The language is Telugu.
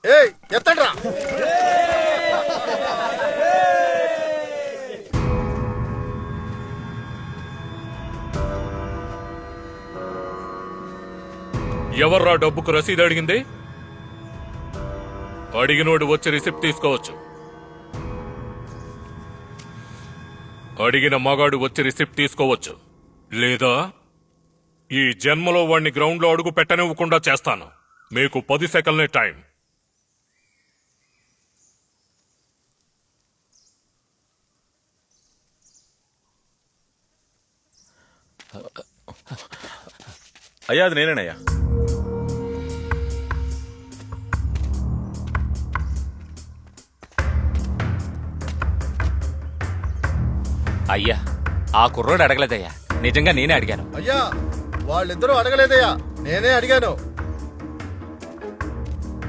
ఏయ్ ఎత్తండ్రా. ఎవర్రా డబ్బుకు రసీదు అడిగింది? అడిగినోడు వచ్చి రిసిప్ట్ తీసుకోవచ్చు. అడిగిన మగాడు వచ్చి రిసిప్ట్ తీసుకోవచ్చు. లేదా ఈ జన్మలో వాడిని గ్రౌండ్ లో అడుగు పెట్టనివ్వకుండా చేస్తాను. మీకు 10 సెకండ్లే టైం. అయ్యా అది నేనేనయ్యా. అయ్యా ఆ కుర్రోడు అడగలేదయ్యా, నిజంగా నేనే అడిగాను. అయ్యా వాళ్ళిద్దరూ అడగలేదయ్యా, నేనే అడిగాను.